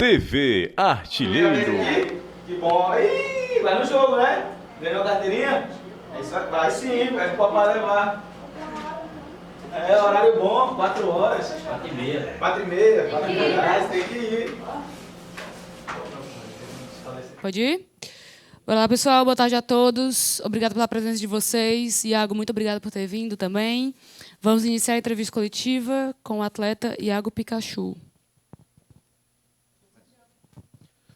TV Artilheiro. Que bom. Ih, vai no jogo, né? Ganhou a carteirinha? É isso aí. Vai sim, vai pro papai levar. É, horário bom, 4 horas. 4h30. 4h30. 4h30. Tem que ir. Pode ir? Olá, pessoal. Boa tarde a todos. Obrigado pela presença de vocês. Iago, muito obrigado por ter vindo também. Vamos iniciar a entrevista coletiva com o atleta Iago Pikachu.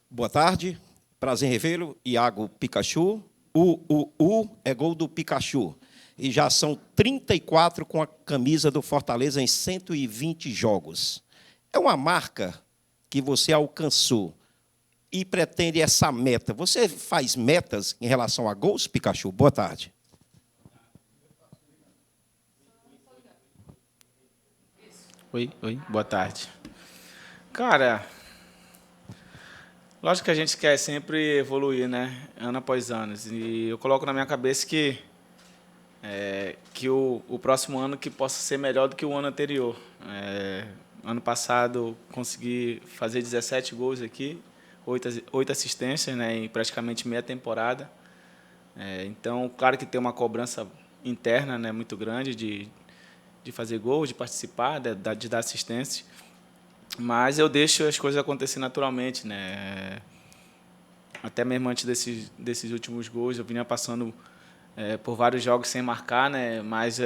Boa tarde. Prazer em revê-lo. Iago Pikachu. O é gol do Pikachu. E já são 34 com a camisa do Fortaleza em 120 jogos. É uma marca que você alcançou e pretende essa meta. Você faz metas em relação a gols, Pikachu? Boa tarde. Oi, boa tarde. Cara, lógico que a gente quer sempre evoluir, né? Ano após ano. E eu coloco na minha cabeça que o próximo ano que possa ser melhor do que o ano anterior. Ano passado consegui fazer 17 gols aqui, 8 assistências, né, em praticamente meia temporada. Então, claro que tem uma cobrança interna, né, muito grande de fazer gols, de participar, de dar assistência, mas eu deixo as coisas acontecer naturalmente, né? Até mesmo antes desses últimos gols, eu vinha passando por vários jogos sem marcar, né? Mas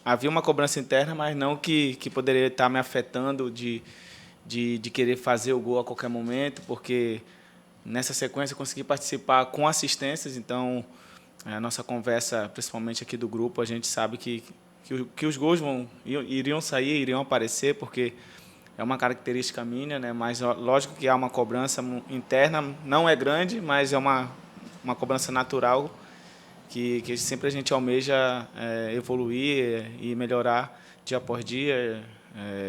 havia uma cobrança interna, mas não que poderia estar me afetando de querer fazer o gol a qualquer momento, porque nessa sequência eu consegui participar com assistências, então a nossa conversa, principalmente aqui do grupo, a gente sabe que os gols iriam sair, iriam aparecer, porque é uma característica minha, né? Mas lógico que há uma cobrança interna, não é grande, mas é uma cobrança natural que sempre a gente almeja evoluir e melhorar dia após dia,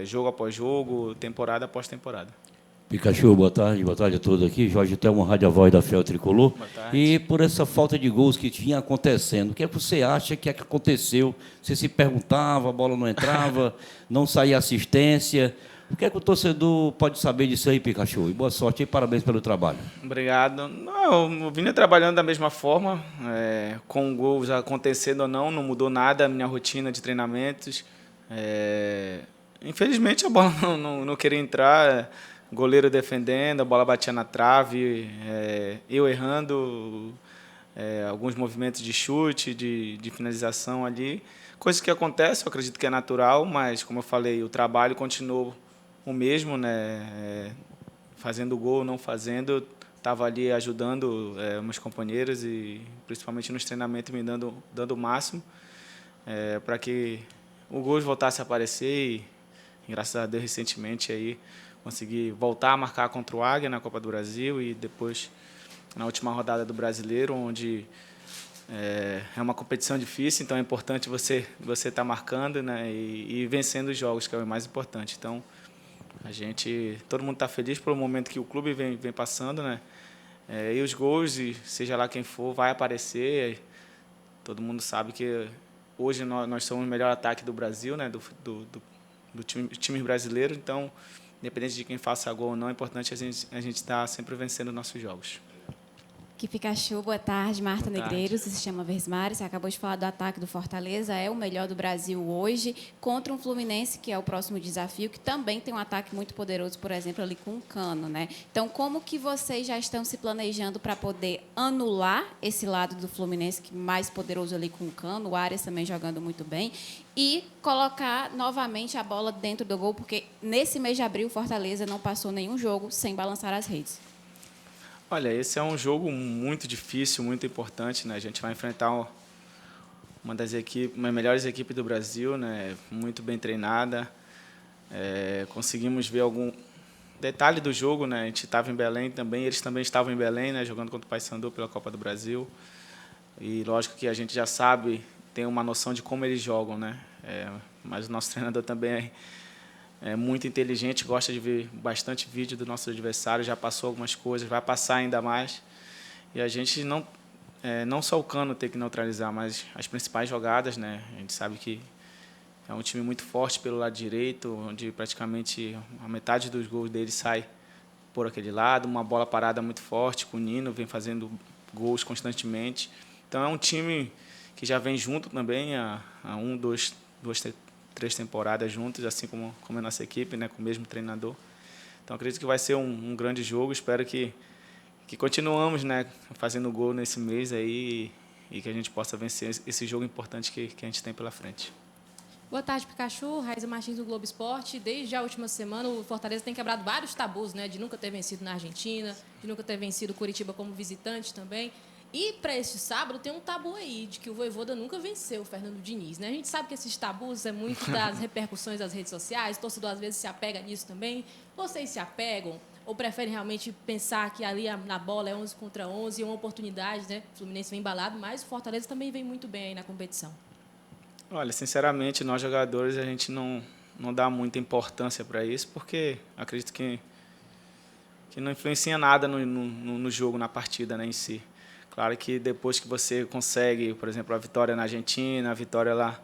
jogo após jogo, temporada após temporada. Pikachu, boa tarde a todos aqui. Jorge Telmo, Rádio A Voz da Fel Tricolor. Boa tarde. E por essa falta de gols que tinha acontecendo, o que é que você acha que aconteceu? Você se perguntava, a bola não entrava, não saía assistência. O que é que o torcedor pode saber disso aí, Pikachu? E boa sorte e parabéns pelo trabalho. Obrigado. Não, eu vinha trabalhando da mesma forma, com gols acontecendo ou não mudou nada a minha rotina de treinamentos. Infelizmente a bola não queria entrar, goleiro defendendo, a bola batia na trave, eu errando alguns movimentos de chute, de finalização ali. Coisas que acontecem, eu acredito que é natural, mas, como eu falei, o trabalho continuou o mesmo, né? Fazendo gol, não fazendo, estava ali ajudando meus companheiros e, principalmente nos treinamentos, me dando o máximo para que o gol voltasse a aparecer e, graças a Deus, recentemente, aí, consegui voltar a marcar contra o Águia na Copa do Brasil e depois na última rodada do Brasileiro, onde é uma competição difícil, então é importante você estar marcando, né, e vencendo os jogos, que é o mais importante. Então, todo mundo está feliz pelo momento que o clube vem passando, né, e os gols, e seja lá quem for, vai aparecer. Todo mundo sabe que hoje nós somos o melhor ataque do Brasil, né, do time brasileiro, então, independente de quem faça gol ou não, é importante a gente estar sempre vencendo nossos jogos. Que Pikachu, boa tarde. Marta Boa tarde. Negreiros, se chama Versmari. Você acabou de falar do ataque do Fortaleza, é o melhor do Brasil hoje, contra um Fluminense, que é o próximo desafio, que também tem um ataque muito poderoso, por exemplo, ali com o Cano, né? Então, como que vocês já estão se planejando para poder anular esse lado do Fluminense, que é mais poderoso ali com o Cano, o Arias também jogando muito bem, e colocar novamente a bola dentro do gol, porque nesse mês de abril o Fortaleza não passou nenhum jogo sem balançar as redes? Olha, esse é um jogo muito difícil, muito importante, né? A gente vai enfrentar uma das melhores equipes do Brasil, né? Muito bem treinada. Conseguimos ver algum detalhe do jogo, né? A gente estava em Belém também, eles também estavam em Belém, né? Jogando contra o Paysandu pela Copa do Brasil. E lógico que a gente já sabe, tem uma noção de como eles jogam, né? Mas o nosso treinador também é muito inteligente, gosta de ver bastante vídeo do nosso adversário, já passou algumas coisas, vai passar ainda mais. E a gente não só o Cano tem que neutralizar, mas as principais jogadas, né? A gente sabe que é um time muito forte pelo lado direito, onde praticamente a metade dos gols dele sai por aquele lado, uma bola parada muito forte com o Nino, vem fazendo gols constantemente. Então é um time que já vem junto também há 3 temporadas juntos, assim como a nossa equipe, né, com o mesmo treinador. Então acredito que vai ser um grande jogo, espero que continuamos, né, fazendo gol nesse mês aí e que a gente possa vencer esse jogo importante que a gente tem pela frente. Boa tarde, Pikachu. Raíza Martins, do Globo Esporte. Desde a última semana, o Fortaleza tem quebrado vários tabus, né? De nunca ter vencido na Argentina, de nunca ter vencido o Curitiba como visitante também. E para este sábado tem um tabu aí, de que o Vojvoda nunca venceu o Fernando Diniz, né? A gente sabe que esses tabus é muito das repercussões das redes sociais, o torcedor às vezes se apega nisso também. Vocês se apegam ou preferem realmente pensar que ali na bola é 11 contra 11 e uma oportunidade, né? O Fluminense vem embalado, mas o Fortaleza também vem muito bem aí na competição. Olha, sinceramente, nós jogadores, a gente não dá muita importância para isso, porque acredito que não influencia nada no jogo, na partida, né, em si. Claro que depois que você consegue, por exemplo, a vitória na Argentina, a vitória lá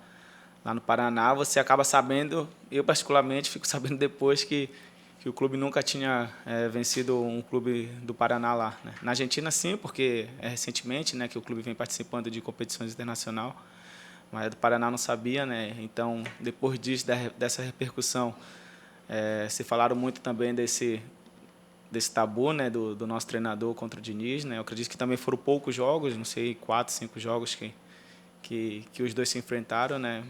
no Paraná, você acaba sabendo, eu particularmente fico sabendo depois que o clube nunca tinha vencido um clube do Paraná lá, né? Na Argentina, sim, porque é recentemente, né, que o clube vem participando de competições internacionais. Mas do Paraná não sabia, né? Então, depois disso, dessa repercussão, se falaram muito também desse tabu, né, do nosso treinador contra o Diniz, né? Eu acredito que também foram poucos jogos, não sei, 4, 5 jogos que os dois se enfrentaram, né?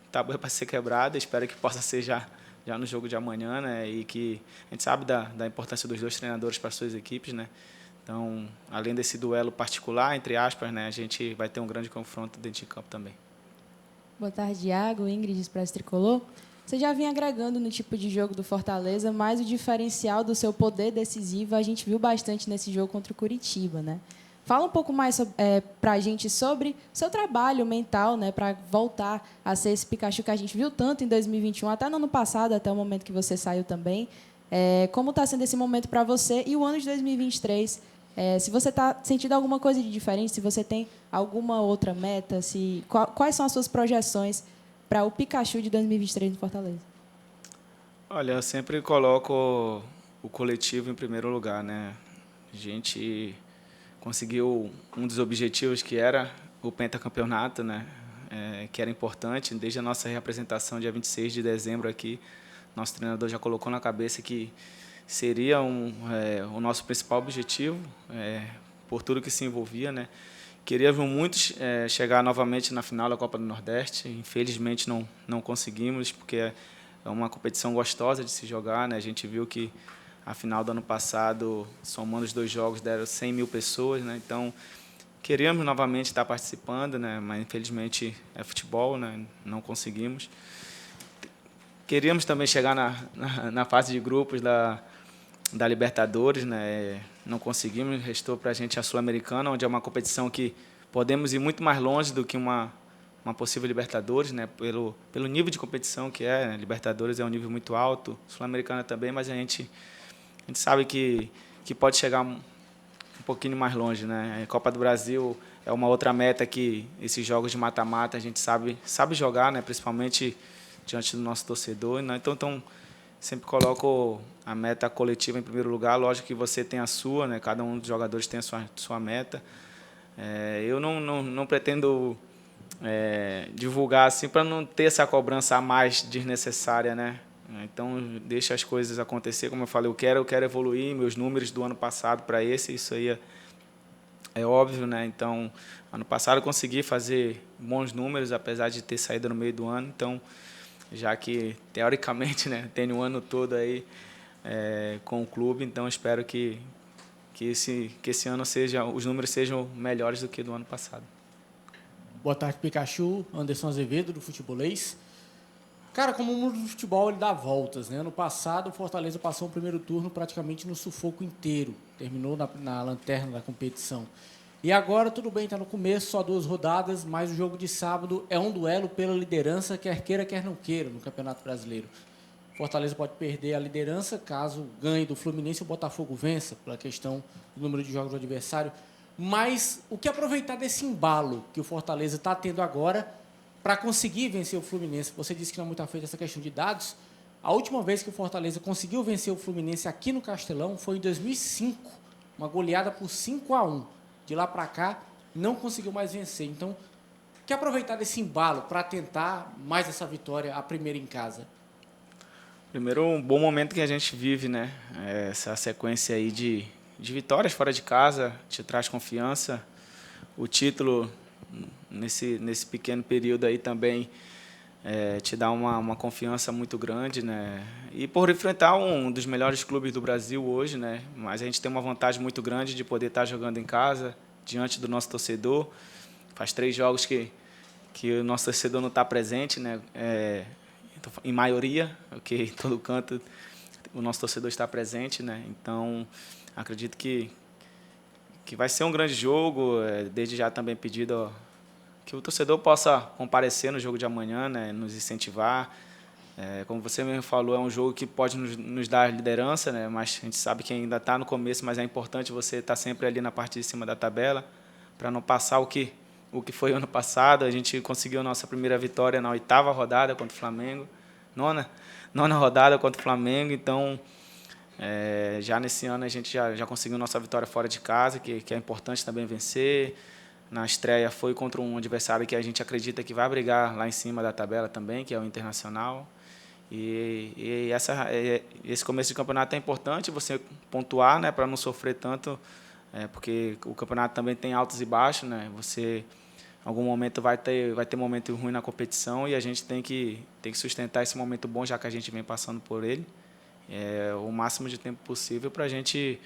O tabu é para ser quebrado, espero que possa ser já no jogo de amanhã, né? E que a gente sabe da importância dos dois treinadores para as suas equipes, né? Então, além desse duelo particular, entre aspas, né, a gente vai ter um grande confronto dentro de campo também. Boa tarde, Iago, Ingrid, Expresso Tricolor. Você já vinha agregando no tipo de jogo do Fortaleza, mas o diferencial do seu poder decisivo a gente viu bastante nesse jogo contra o Curitiba, né? Fala um pouco mais para a gente sobre seu trabalho mental, né, para voltar a ser esse Pikachu que a gente viu tanto em 2021, até no ano passado, até o momento que você saiu também. Como está sendo esse momento para você e o ano de 2023? Se você está sentindo alguma coisa de diferente, se você tem alguma outra meta, quais são as suas projeções para o Pikachu de 2023 no Fortaleza? Olha, eu sempre coloco o coletivo em primeiro lugar, né? A gente conseguiu um dos objetivos que era o pentacampeonato, né? Que era importante, desde a nossa reapresentação dia 26 de dezembro aqui, nosso treinador já colocou na cabeça que seria o nosso principal objetivo, por tudo que se envolvia, né? Queríamos muito chegar novamente na final da Copa do Nordeste, infelizmente não conseguimos, porque é uma competição gostosa de se jogar, né? A gente viu que a final do ano passado, somando os 2 jogos, deram 100 mil pessoas, né? Então, queríamos novamente estar participando, né? Mas infelizmente é futebol, né? Não conseguimos. Queríamos também chegar na fase de grupos da Libertadores, né? Não conseguimos, restou para a gente a Sul-Americana, onde é uma competição que podemos ir muito mais longe do que uma possível Libertadores, né? Pelo nível de competição que é, né? Libertadores é um nível muito alto, Sul-Americana também, mas a gente sabe que pode chegar um pouquinho mais longe, né? A Copa do Brasil é uma outra meta que esses jogos de mata-mata a gente sabe jogar, né? Principalmente diante do nosso torcedor, né? Então sempre coloco a meta coletiva em primeiro lugar. Lógico que você tem a sua, né? Cada um dos jogadores tem a sua meta. Eu não pretendo divulgar assim para não ter essa cobrança a mais desnecessária, né? Então deixa as coisas acontecer, como eu falei, eu quero evoluir meus números do ano passado para isso aí é óbvio, né? Então ano passado eu consegui fazer bons números, apesar de ter saído no meio do ano. Então, já que teoricamente, né, tenho o ano todo aí com o clube, então espero que esse ano os números sejam melhores do que do ano passado. Boa tarde, Pikachu. Anderson Azevedo, do Futebolês. Cara, como o mundo do futebol, ele dá voltas, né? Ano passado, o Fortaleza passou o primeiro turno praticamente no sufoco inteiro. Terminou na lanterna da competição. E agora, tudo bem, está no começo, só 2 rodadas, mas o jogo de sábado é um duelo pela liderança, quer queira, quer não queira, no Campeonato Brasileiro. Fortaleza pode perder a liderança caso ganhe do Fluminense e o Botafogo vença, pela questão do número de jogos do adversário. Mas o que aproveitar desse embalo que o Fortaleza está tendo agora para conseguir vencer o Fluminense? Você disse que não é muito afeito a essa questão de dados, A última vez que o Fortaleza conseguiu vencer o Fluminense aqui no Castelão foi em 2005, uma goleada por 5-1. De lá para cá, não conseguiu mais vencer. Então, quer aproveitar desse embalo para tentar mais essa vitória, a primeira em casa? Primeiro, um bom momento que a gente vive, né? Essa sequência aí de vitórias fora de casa te traz confiança. O título, nesse pequeno período aí também, te dá uma confiança muito grande, né? E por enfrentar um dos melhores clubes do Brasil hoje, né? Mas a gente tem uma vantagem muito grande de poder estar jogando em casa, diante do nosso torcedor. Faz 3 jogos que o nosso torcedor não está presente, né? Em maioria, porque em todo canto o nosso torcedor está presente, né? Então, acredito que vai ser um grande jogo. Desde já também pedido que o torcedor possa comparecer no jogo de amanhã, né? Nos incentivar. Como você mesmo falou, é um jogo que pode nos dar liderança, né? Mas a gente sabe que ainda está no começo, mas é importante você estar sempre ali na parte de cima da tabela, para não passar o que foi ano passado. A gente conseguiu a nossa primeira vitória na 8ª rodada contra o Flamengo, nona rodada contra o Flamengo. Então, já nesse ano a gente já conseguiu nossa vitória fora de casa, que é importante também vencer. Na estreia foi contra um adversário que a gente acredita que vai brigar lá em cima da tabela também, que é o Internacional. E esse começo de campeonato é importante você pontuar, né, para não sofrer tanto, porque o campeonato também tem altos e baixos, né? Você, em algum momento, vai ter momento ruim na competição, e a gente tem que sustentar esse momento bom, já que a gente vem passando por ele, o máximo de tempo possível, para a gente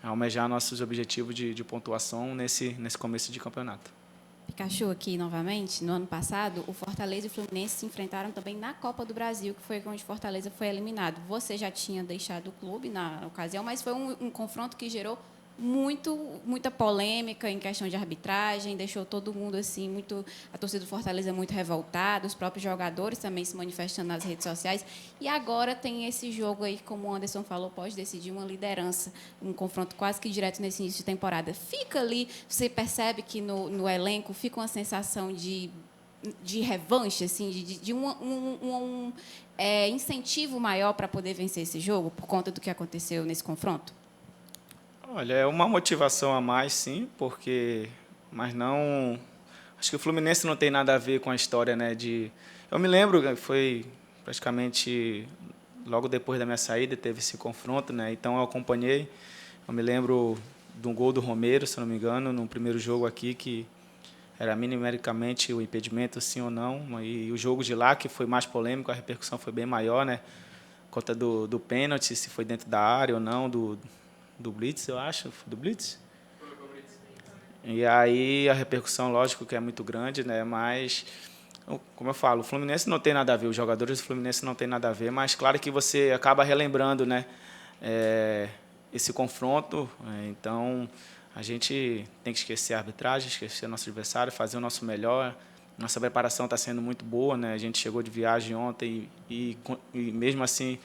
almejar nossos objetivos de pontuação nesse começo de campeonato. Pikachu aqui novamente. No ano passado, o Fortaleza e o Fluminense se enfrentaram também na Copa do Brasil, que foi onde o Fortaleza foi eliminado. Você já tinha deixado o clube na ocasião, mas foi um confronto que gerou muita polêmica em questão de arbitragem, deixou todo mundo assim, a torcida do Fortaleza muito revoltada, os próprios jogadores também se manifestando nas redes sociais. E agora tem esse jogo aí, como o Anderson falou, pode decidir uma liderança, um confronto quase que direto nesse início de temporada. Fica ali, você percebe que no elenco fica uma sensação de revanche, assim, de um incentivo maior para poder vencer esse jogo, por conta do que aconteceu nesse confronto? Olha, é uma motivação a mais, sim, mas não. Acho que o Fluminense não tem nada a ver com a história, né? Eu me lembro que foi praticamente logo depois da minha saída, teve esse confronto, né? Então eu acompanhei. Eu me lembro de um gol do Romero, se não me engano, no primeiro jogo aqui, que era minimamente o impedimento, sim ou não. E o jogo de lá, que foi mais polêmico, a repercussão foi bem maior, né? Conta do pênalti, se foi dentro da área ou não, do Blitz, eu acho, do Blitz. E aí a repercussão, lógico, que é muito grande, né? Mas, como eu falo, o Fluminense não tem nada a ver, os jogadores do Fluminense não tem nada a ver, mas claro que você acaba relembrando, né? Esse confronto. Então, a gente tem que esquecer a arbitragem, esquecer nosso adversário, fazer o nosso melhor. Nossa preparação está sendo muito boa, né? A gente chegou de viagem ontem e mesmo assim,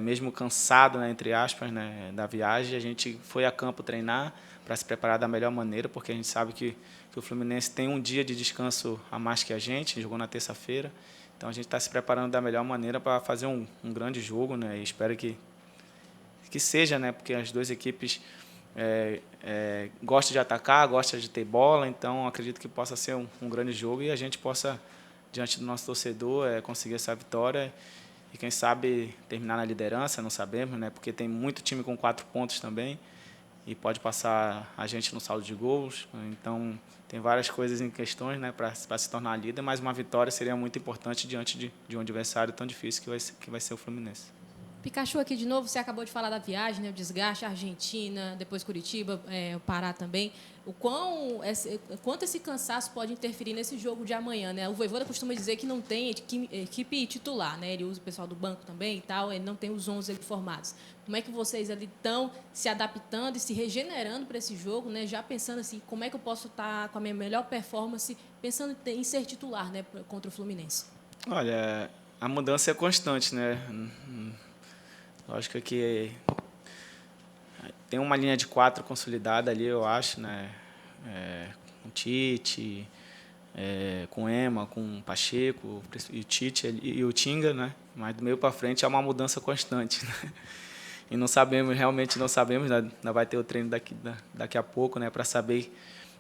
mesmo cansado, né, entre aspas, né, da viagem, a gente foi a campo treinar para se preparar da melhor maneira, porque a gente sabe que o Fluminense tem um dia de descanso a mais que a gente, jogou na terça-feira. Então, a gente está se preparando da melhor maneira para fazer um grande jogo, né? E espero que seja, né? Porque as duas equipes gostam de atacar, gostam de ter bola, então acredito que possa ser um grande jogo e a gente possa, diante do nosso torcedor, conseguir essa vitória e, quem sabe, terminar na liderança, não sabemos, né? Porque tem muito time com 4 pontos também e pode passar a gente no saldo de gols. Então, tem várias coisas em questões, né, para se tornar líder, mas uma vitória seria muito importante diante de um adversário tão difícil que vai ser o Fluminense. Pikachu aqui de novo, você acabou de falar da viagem, né, o desgaste, a Argentina, depois Curitiba, o Pará também. Quanto esse cansaço pode interferir nesse jogo de amanhã, né? O Vojvoda costuma dizer que não tem equipe titular, né? Ele usa o pessoal do banco também e tal, ele não tem os 11 ali formados. Como é que vocês ali estão se adaptando e se regenerando para esse jogo, né? Já pensando assim, como é que eu posso estar com a minha melhor performance, pensando em ser titular, né, contra o Fluminense? Olha, a mudança é constante, né? Lógico que tem uma linha de 4 consolidada ali, eu acho, né? Com Tite, com Ema, com Pacheco, e o Tite e o Tinga, né? Mas do meio para frente é uma mudança constante, né? E não sabemos, realmente não sabemos, ainda vai ter o treino daqui a pouco, né, para saber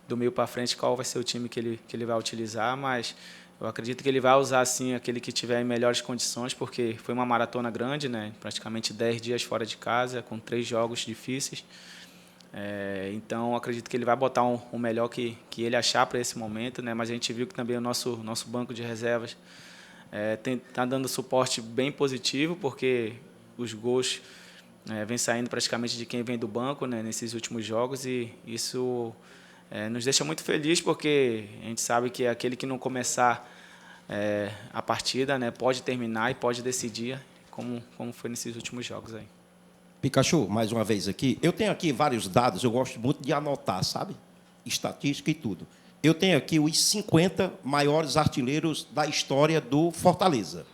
do meio para frente qual vai ser o time que ele vai utilizar, mas eu acredito que ele vai usar, sim, aquele que tiver em melhores condições, porque foi uma maratona grande, né, praticamente 10 dias fora de casa, com 3 jogos difíceis. Então, acredito que ele vai botar o melhor que ele achar para esse momento, né, mas a gente viu que também o nosso banco de reservas está dando suporte bem positivo, porque os gols vem saindo praticamente de quem vem do banco, né, nesses últimos jogos, e isso nos deixa muito feliz, porque a gente sabe que aquele que não começar a partida, né, pode terminar e pode decidir, como foi nesses últimos jogos aí. Pikachu, mais uma vez aqui. Eu tenho aqui vários dados, eu gosto muito de anotar, sabe? Estatística e tudo. Eu tenho aqui os 50 maiores artilheiros da história do Fortaleza.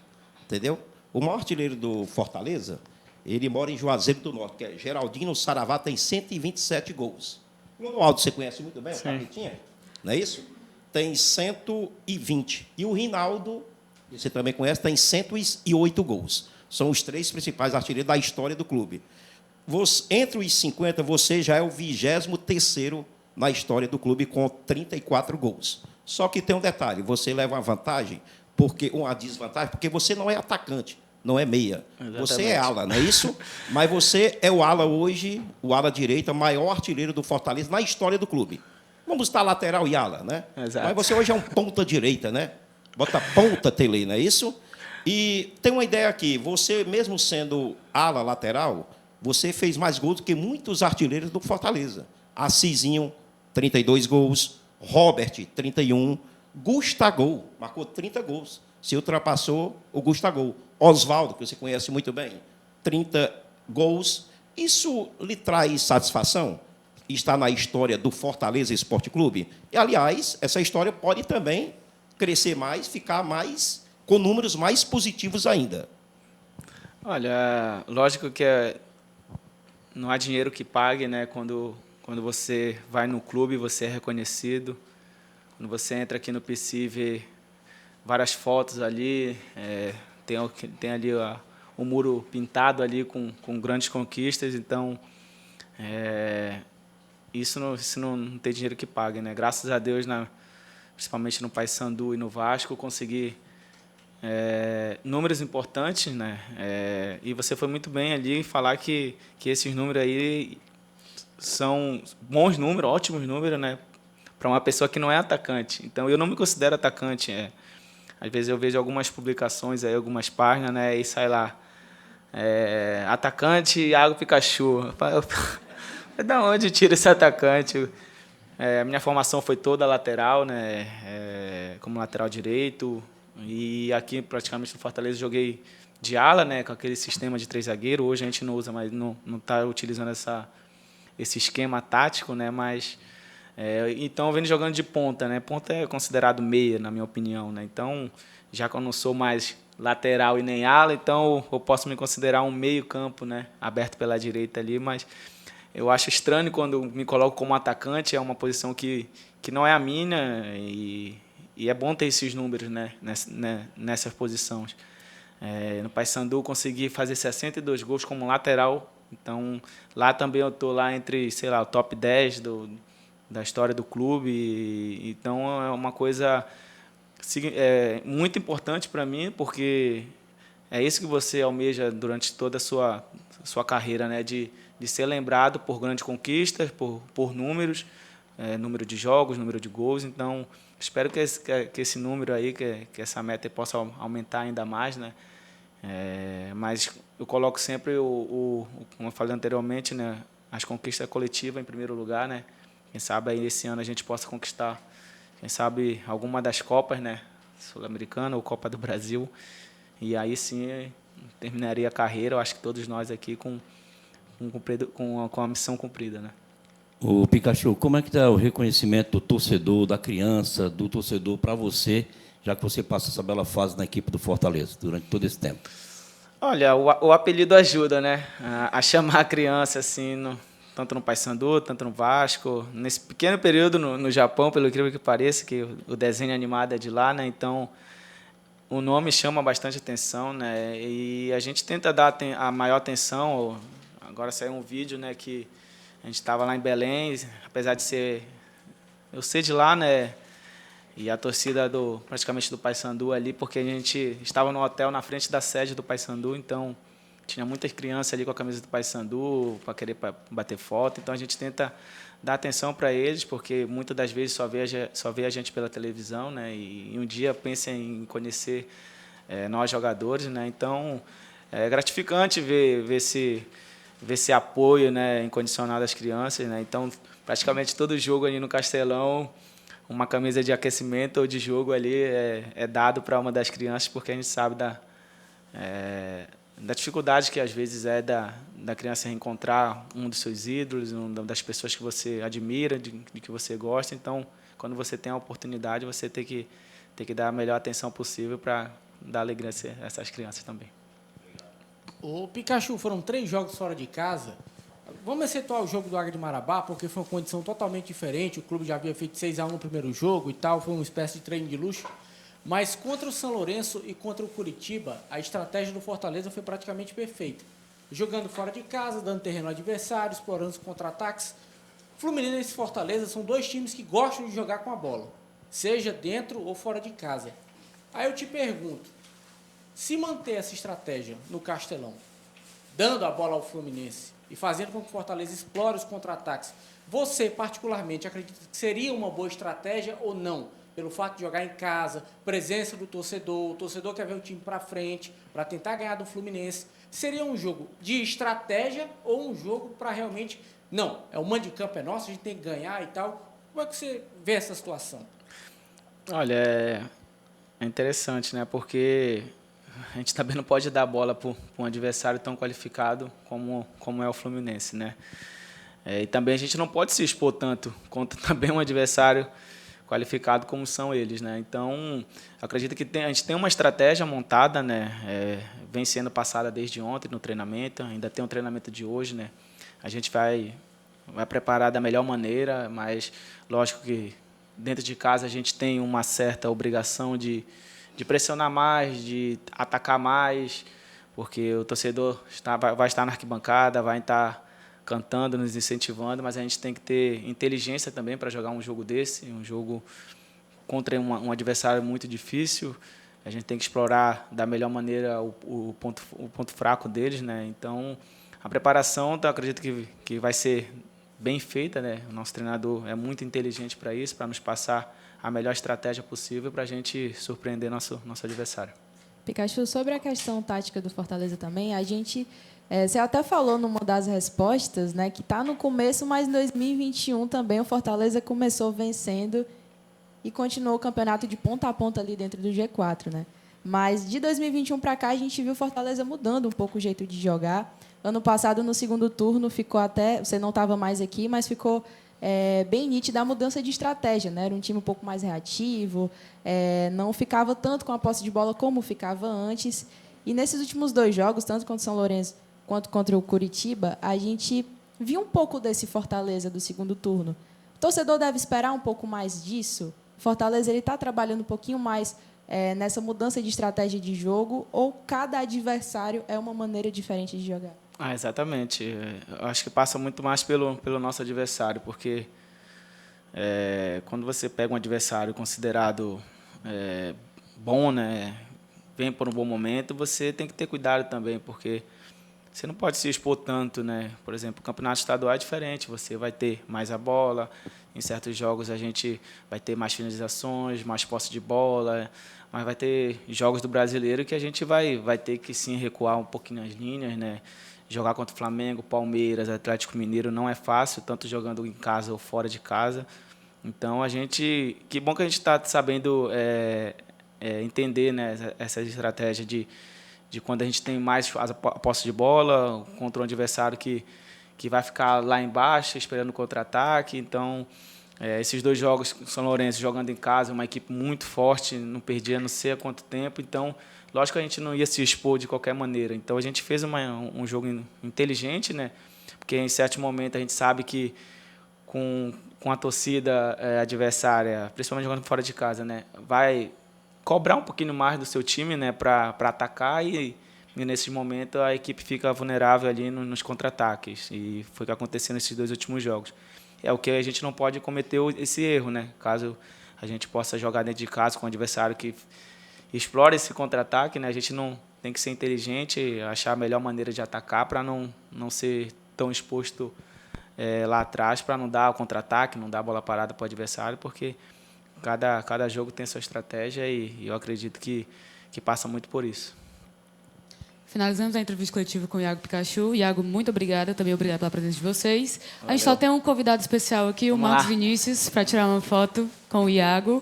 Entendeu? O maior artilheiro do Fortaleza, ele mora em Juazeiro do Norte, que é Geraldino Saravá, tem 127 gols. O Ronaldo, você conhece muito bem, o Capetinha? Não é isso? Tem 120. E o Rinaldo, você também conhece, tem 108 gols. São os 3 principais artilheiros da história do clube. Entre os 50, você já é o 23º na história do clube, com 34 gols. Só que tem um detalhe, você leva uma vantagem, uma desvantagem, porque você não é atacante, não é meia. Exatamente. Você é ala, não é isso? Mas você é o ala hoje, o ala direita, maior artilheiro do Fortaleza na história do clube. Vamos estar lateral e ala, né? Exato. Mas você hoje é um ponta direita, né? Bota ponta, Tele, não é isso? E tem uma ideia aqui, você mesmo sendo ala lateral, você fez mais gols do que muitos artilheiros do Fortaleza. Assisinho, 32 gols, Robert, 31, Gustavo, marcou 30 gols. Se ultrapassou o Gustavo. Oswaldo, que você conhece muito bem, 30 gols. Isso lhe traz satisfação? Está na história do Fortaleza Esporte Clube? E, aliás, essa história pode também crescer mais, ficar mais, com números mais positivos ainda. Olha, lógico que não há dinheiro que pague, né? Quando você vai no clube, você é reconhecido. Quando você entra aqui no PC e vê várias fotos ali, tem ali o muro pintado ali com grandes conquistas. Então, isso não tem dinheiro que pague, né? Graças a Deus, principalmente no Paysandu e no Vasco, eu consegui números importantes, né? E você foi muito bem ali em falar que esses números aí são bons números, ótimos números, né, para uma pessoa que não é atacante. Então, eu não me considero atacante. Às vezes eu vejo algumas publicações aí, algumas páginas, né, e sai lá, atacante Iago Pikachu. Da onde tira esse atacante? A minha formação foi toda lateral, né, como lateral direito. E aqui, praticamente, no Fortaleza, joguei de ala, né, com aquele sistema de 3 zagueiros. Hoje a gente não usa, mas não está utilizando esse esquema tático, né, mas... então, eu venho jogando de ponta, né? Ponta é considerado meia, na minha opinião, né? Então, já que eu não sou mais lateral e nem ala, então eu posso me considerar um meio campo, né, aberto pela direita ali, mas eu acho estranho quando me coloco como atacante, é uma posição que não é a minha, e é bom ter esses números, né, nessas posições. No Paysandu, consegui fazer 62 gols como lateral, então lá também eu estou lá entre, sei lá, o top 10 da história do clube. Então é uma coisa muito importante para mim, porque é isso que você almeja durante toda a sua carreira, né, de ser lembrado por grandes conquistas, por números, número de jogos, número de gols. Então, espero que esse número aí, que essa meta possa aumentar ainda mais, né? Mas eu coloco sempre, como eu falei anteriormente, né, as conquistas coletivas em primeiro lugar, né? Quem sabe aí esse ano a gente possa conquistar, quem sabe, alguma das Copas, né? Sul-Americana ou Copa do Brasil. E aí sim terminaria a carreira, eu acho que todos nós aqui com a missão cumprida, né? O Pikachu, como é que está o reconhecimento do torcedor, da criança, do torcedor para você, já que você passa essa bela fase na equipe do Fortaleza durante todo esse tempo? Olha, o apelido ajuda, né? A chamar a criança, assim, tanto no Paysandu, tanto no Vasco. Nesse pequeno período no Japão, pelo incrível que pareça, que o desenho animado é de lá, né? Então, o nome chama bastante atenção, né? E a gente tenta dar a maior atenção. Agora saiu um vídeo, né, que a gente estava lá em Belém, apesar de eu ser de lá, né? E a torcida praticamente do Paysandu ali, porque a gente estava no hotel na frente da sede do Paysandu, então tinha muitas crianças ali com a camisa do Paysandu para querer bater foto. Então a gente tenta dar atenção para eles, porque muitas das vezes só vê a gente pela televisão, né? E um dia pensa em conhecer nós jogadores, né? Então é gratificante ver esse apoio, né, incondicional das crianças, né? Então praticamente todo jogo ali no Castelão, uma camisa de aquecimento ou de jogo ali é dado para uma das crianças, porque a gente sabe da dificuldade que às vezes da criança reencontrar um dos seus ídolos, das pessoas que você admira, de que você gosta. Então, quando você tem a oportunidade, você tem que dar a melhor atenção possível para dar alegria a essas crianças também. O Pikachu, foram 3 jogos fora de casa. Vamos excetuar o jogo do Águia de Marabá, porque foi uma condição totalmente diferente. O clube já havia feito 6-1 no primeiro jogo e tal, foi uma espécie de treino de luxo. Mas contra o São Lourenço e contra o Curitiba, a estratégia do Fortaleza foi praticamente perfeita. Jogando fora de casa, dando terreno ao adversário, explorando os contra-ataques. Fluminense e Fortaleza são 2 times que gostam de jogar com a bola, seja dentro ou fora de casa. Aí eu te pergunto, se manter essa estratégia no Castelão, dando a bola ao Fluminense e fazendo com que o Fortaleza explore os contra-ataques, você particularmente acredita que seria uma boa estratégia ou não? Pelo fato de jogar em casa, presença do torcedor, o torcedor quer ver o time para frente, para tentar ganhar do Fluminense. Seria um jogo de estratégia ou um jogo para realmente... Não, o mando de campo é nosso, a gente tem que ganhar e tal. Como é que você vê essa situação? Olha, é interessante, né? Porque a gente também não pode dar bola para um adversário tão qualificado como é o Fluminense, né? E também a gente não pode se expor tanto contra também um adversário qualificado como são eles, né? Então, acredito que a gente tem uma estratégia montada, né? Vem sendo passada desde ontem no treinamento, ainda tem um treinamento de hoje, né? A gente vai preparar da melhor maneira, mas lógico que dentro de casa a gente tem uma certa obrigação de pressionar mais, de atacar mais, porque o torcedor vai estar na arquibancada, vai estar cantando, nos incentivando, mas a gente tem que ter inteligência também para jogar um jogo desse, um jogo contra um adversário muito difícil. A gente tem que explorar da melhor maneira o ponto fraco deles, né? Então, a preparação, eu acredito que vai ser bem feita, né? O nosso treinador é muito inteligente para isso, para nos passar a melhor estratégia possível para a gente surpreender nosso adversário. Pikachu, sobre a questão tática do Fortaleza também, a gente... você até falou numa das respostas, né, que está no começo, mas em 2021 também o Fortaleza começou vencendo e continuou o campeonato de ponta a ponta ali dentro do G4, né? Mas de 2021 para cá a gente viu o Fortaleza mudando um pouco o jeito de jogar. Ano passado, no segundo turno, ficou até... Você não estava mais aqui, mas ficou bem nítida a mudança de estratégia, né? Era um time um pouco mais reativo, não ficava tanto com a posse de bola como ficava antes. E nesses últimos 2 jogos, tanto contra o São Lourenço quanto contra o Curitiba, a gente viu um pouco desse Fortaleza do segundo turno. O torcedor deve esperar um pouco mais disso? O Fortaleza está trabalhando um pouquinho mais nessa mudança de estratégia de jogo, ou cada adversário é uma maneira diferente de jogar? Exatamente. Eu acho que passa muito mais pelo nosso adversário, porque quando você pega um adversário considerado bom, né, vem por um bom momento, você tem que ter cuidado também, porque você não pode se expor tanto, né? Por exemplo, o campeonato estadual é diferente, você vai ter mais a bola, em certos jogos a gente vai ter mais finalizações, mais posse de bola, mas vai ter jogos do brasileiro que a gente vai ter que sim recuar um pouquinho as linhas, né? Jogar contra o Flamengo, Palmeiras, Atlético Mineiro não é fácil, tanto jogando em casa ou fora de casa. Então que bom que a gente está sabendo entender, né, essa estratégia de quando a gente tem mais a posse de bola contra um adversário que vai ficar lá embaixo esperando o contra-ataque. Então, esses 2 jogos, São Lourenço jogando em casa, uma equipe muito forte, não perdia não sei há quanto tempo. Então, lógico que a gente não ia se expor de qualquer maneira. Então, a gente fez um jogo inteligente, né? Porque em certo momento a gente sabe que com a torcida adversária, principalmente jogando fora de casa, né, vai cobrar um pouquinho mais do seu time, né, para atacar e nesse momento a equipe fica vulnerável ali nos contra-ataques. E foi o que aconteceu nesses 2 últimos jogos. É o que a gente não pode cometer esse erro, né? Caso a gente possa jogar dentro de casa com um adversário que explora esse contra-ataque, né? A gente não tem que ser inteligente, achar a melhor maneira de atacar para não ser tão exposto lá atrás, para não dar o contra-ataque, não dar a bola parada para o adversário, porque cada jogo tem sua estratégia e eu acredito que passa muito por isso. Finalizamos a entrevista coletiva com o Iago Pikachu. Iago, muito obrigada. Também obrigada pela presença de vocês. A gente só tem um convidado especial aqui, o Marcos Vinícius, para tirar uma foto com o Iago.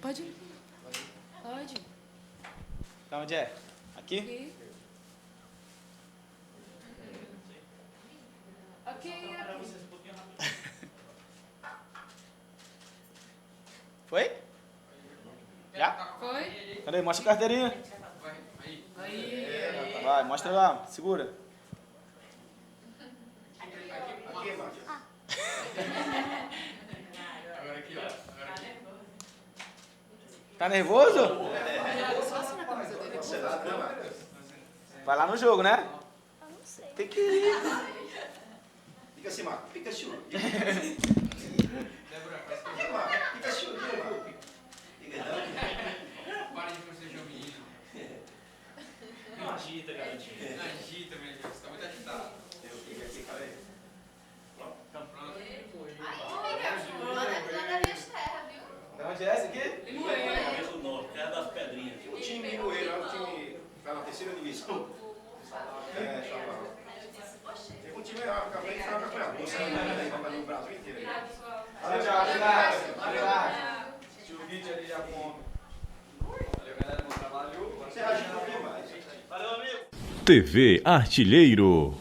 Pode ir. Pode. Tá onde é? Aqui? Aqui. Foi? Já? Foi? Cadê? Mostra a carteirinha. Vai, mostra lá, segura. Tá nervoso? Vai lá no jogo, né? Tem que ir. Fica assim, Marco. Pikachu. Agita, garotinho. Agita, meu Deus. Você tá muito agitado. Eu fico aqui, cara. Pronto. Tá pronto. Da onde é esse aqui? Limoeiro Norte, Terra das Pedrinhas. O time Limoeiro é um time que vai na 3ª divisão. Tem um time que acabei de falar com a bolsa no Brasil inteiro. Assistiu o vídeo ali já com Valeu, galera. Bom trabalho. Você acha que não tem mais? TV Artilheiro.